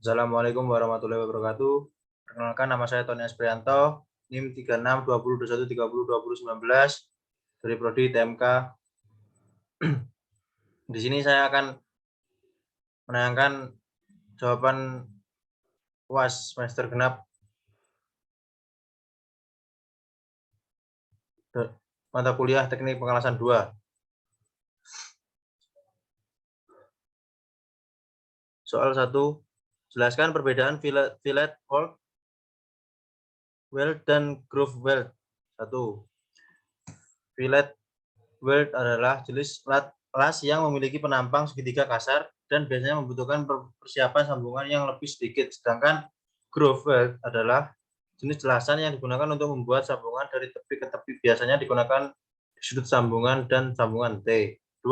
Assalamualaikum warahmatullahi wabarakatuh. Perkenalkan, nama saya Tony Esprianto, NIM 362021302019 dari Prodi TMK. Di sini saya akan menayangkan jawaban UAS semester genap mata kuliah Teknik Pengelasan 2. Soal 1. Jelaskan perbedaan fillet weld dan groove weld. 1. Fillet weld adalah jenis las yang memiliki penampang segitiga kasar dan biasanya membutuhkan persiapan sambungan yang lebih sedikit. Sedangkan groove weld adalah jenis lasan yang digunakan untuk membuat sambungan dari tepi ke tepi. Biasanya digunakan di sudut sambungan dan sambungan T. 2.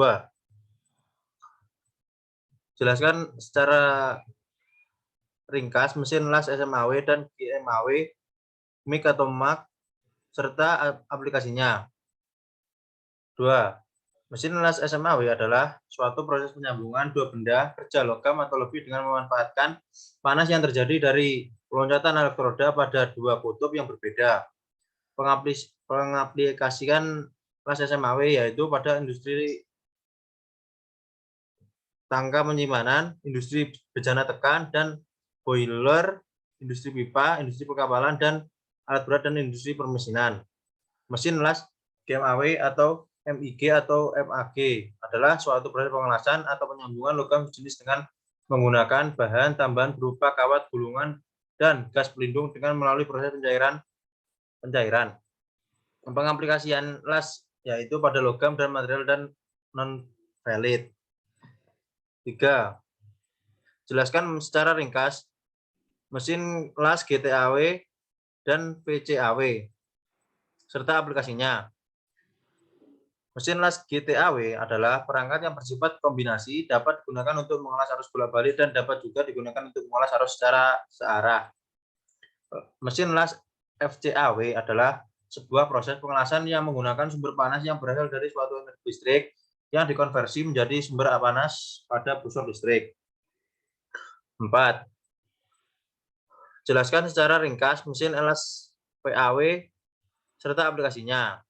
Jelaskan secara ringkas mesin las SMAW dan GMAW, MIG atau MAG, serta aplikasinya. 2. Mesin las SMAW adalah suatu proses penyambungan dua benda kerja logam atau lebih dengan memanfaatkan panas yang terjadi dari loncatan elektroda pada dua kutub yang berbeda. Pengaplikasian las SMAW yaitu pada industri tangga penyimpanan, industri bejana tekan dan boiler, industri pipa, industri perkapalan dan alat berat dan industri permesinan. Mesin las GMAW atau MIG atau MAG adalah suatu proses pengelasan atau penyambungan logam jenis dengan menggunakan bahan tambahan berupa kawat gulungan dan gas pelindung dengan melalui proses pencairan. Pengaplikasian las yaitu pada logam dan material dan non-valid. 3. Jelaskan secara ringkas mesin las GTAW dan VCAW serta aplikasinya. Mesin las GTAW adalah perangkat yang bersifat kombinasi, dapat digunakan untuk mengelas arus bolak-balik dan dapat juga digunakan untuk mengelas arus secara searah. Mesin las FCAW adalah sebuah proses pengelasan yang menggunakan sumber panas yang berasal dari suatu energi listrik yang dikonversi menjadi sumber panas pada busur listrik. 4. Jelaskan secara ringkas mesin las PAW serta aplikasinya.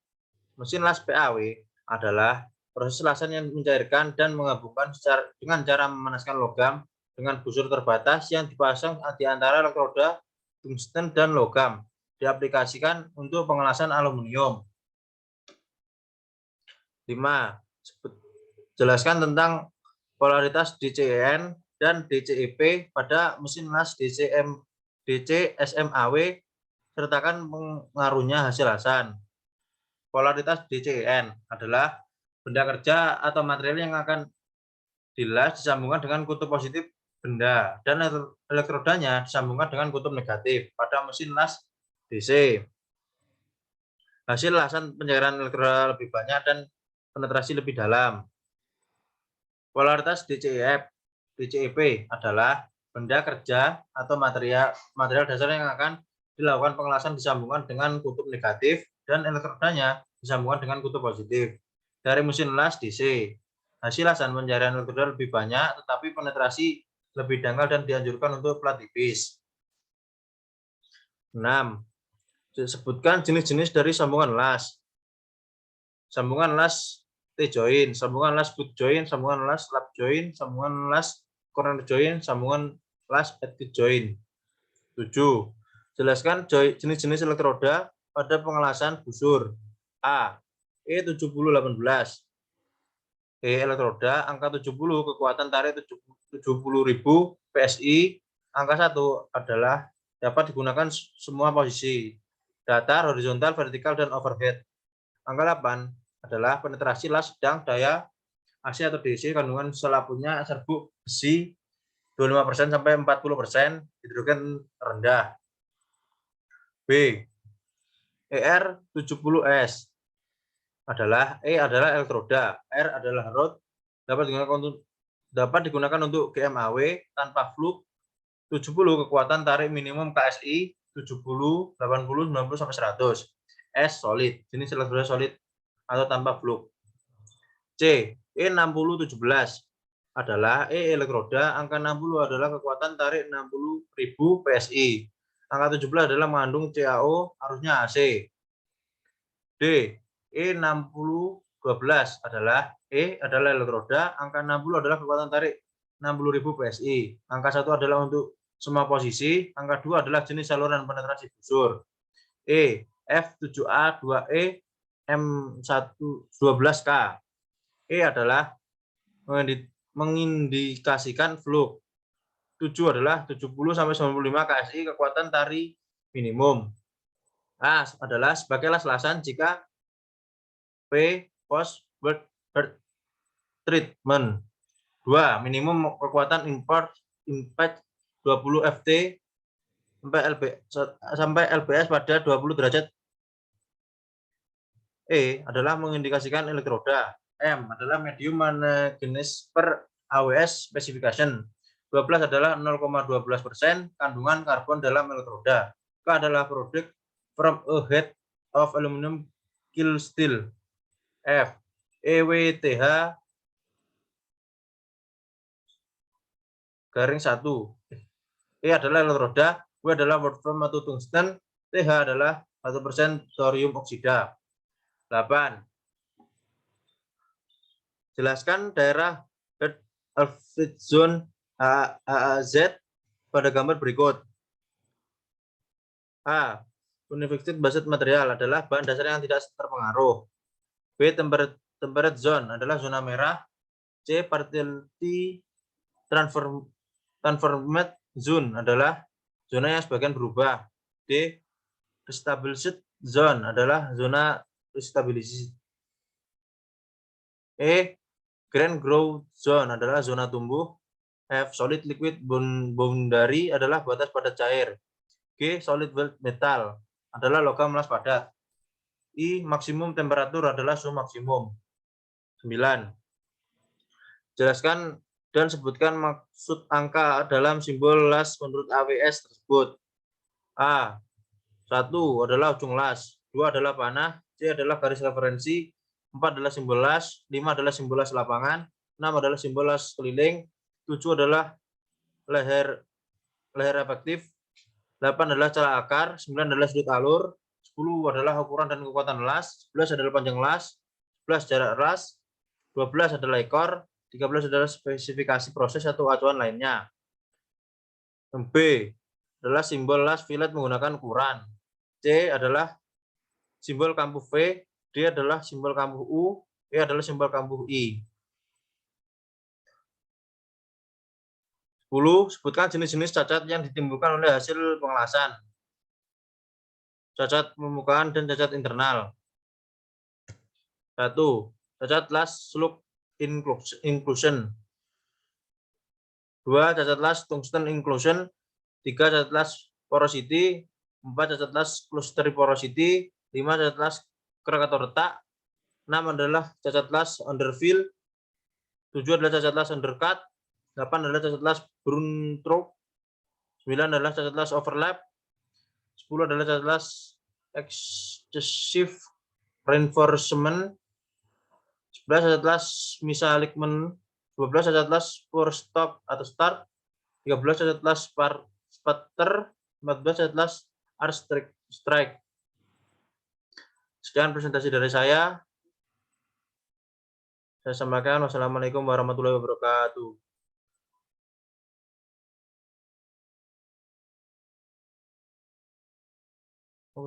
Mesin las PAW adalah proses lasan yang mencairkan dan menggabungkan dengan cara memanaskan logam dengan busur terbatas yang dipasang di antara elektroda tungsten dan logam. Diaplikasikan untuk pengelasan aluminium. 5. Jelaskan tentang polaritas DCEN dan DCEP pada mesin las DC-SMAW, sertakan pengaruhnya hasil lasan. Polaritas DCEN adalah benda kerja atau material yang akan dilas disambungkan dengan kutub positif benda dan elektrodanya disambungkan dengan kutub negatif pada mesin las DC. Hasil lasan pencairan elektroda lebih banyak dan penetrasi lebih dalam. Polaritas DCEP adalah benda kerja atau material dasar yang akan dilakukan pengelasan disambungkan dengan kutub negatif dan elektrodanya disambungkan dengan kutub positif. Dari mesin las DC, hasil lasan pencairan elektroda lebih banyak, tetapi penetrasi lebih dangkal dan dianjurkan untuk plat tipis. 6. Sebutkan jenis-jenis dari sambungan las. Sambungan las T-joint, sambungan las boot joint, sambungan las lap joint, sambungan las corner joint, sambungan las edge joint. 7. Jelaskan jenis-jenis elektroda pada pengelasan busur. A. E7018. Elektroda angka 70, kekuatan tarik 70.000 PSI. Angka 1 adalah dapat digunakan semua posisi, datar, horizontal, vertikal, dan overhead. Angka 8 adalah penetrasi las sedang, daya AC atau DC, kandungan selaputnya serbuk besi 25% sampai 40%, hidrogen rendah. B. ER70S adalah elektroda, R adalah rod, dapat digunakan untuk GMAW tanpa fluk, 70 kekuatan tarik minimum KSI 70, 80, 90 sampai 100. S solid, jenis elektroda solid atau tanpa fluk. C. E6017 adalah elektroda, angka 60 adalah kekuatan tarik 60.000 PSI. Angka 17 adalah mengandung CaO, arusnya AC. D. E6012 adalah elektroda, angka 60 adalah kekuatan tarik 60.000 PSI. Angka 1 adalah untuk semua posisi, angka 2 adalah jenis saluran penetrasi busur. F7A2E M112K. E adalah mengindikasikan flux. 7 adalah 70-95 KSI kekuatan tarik minimum. A adalah sebagai las-lasan jika P post birth treatment. 2. Minimum kekuatan impact 20 FT sampai LBS pada 20 derajat. E adalah mengindikasikan elektroda. M adalah medium manganese per AWS specification. 12 adalah 0,12% kandungan karbon dalam elektroda. K adalah produk from a head of aluminum kill steel. F. EWTH garing 1. E adalah elektroda, W adalah wolfram atau tungsten, TH adalah 1% thorium oksida. 8. Jelaskan daerah Alfred Zone HAZ pada gambar berikut. A. Unified based material adalah bahan dasar yang tidak terpengaruh. B. Temperate zone adalah zona merah. C. Fertility transformed zone adalah zona yang sebagian berubah. D. Restabilized zone adalah zona restabilisasi. E. Grand growth zone adalah zona tumbuh. F. Solid liquid boundary adalah batas padat cair. G. Solid wealth metal adalah logam las padat. I. Maksimum temperatur adalah suhu maksimum. 9. Jelaskan dan sebutkan maksud angka dalam simbol las menurut AWS tersebut. A. 1 adalah ujung las, 2 adalah panah, C adalah garis referensi, 4 adalah simbol las, 5 adalah simbol las lapangan, 6 adalah simbol las keliling, 7 adalah leher efektif, 8 adalah celah akar, 9 adalah sudut alur, 10 adalah ukuran dan kekuatan las, 11 adalah panjang las, 11 jarak las, 12 adalah ekor, 13 adalah spesifikasi proses atau acuan lainnya. B adalah simbol las fillet menggunakan ukuran. C adalah simbol kampuh V, D adalah simbol kampuh U, E adalah simbol kampuh I. 10. Sebutkan jenis-jenis cacat yang ditimbulkan oleh hasil pengelasan. Cacat permukaan dan cacat internal. 1. Cacat las slug inclusion. 2. Cacat las tungsten inclusion. 3. Cacat las porosity. 4. Cacat las cluster porosity. 5. Cacat las Krakatau retak. 6 adalah cacat las underfill. 7 adalah cacat las undercut. 8 adalah cacat las Bruntrop. 9 adalah cacat las overlap. 10 adalah cacat las excessive reinforcement. 11 cacat las misalignment. 12 cacat las for stop atau start. 13 cacat las spatter. 14 cacat las arc strike. Sekian presentasi dari saya. Saya sampaikan wassalamualaikum warahmatullahi wabarakatuh. Oh,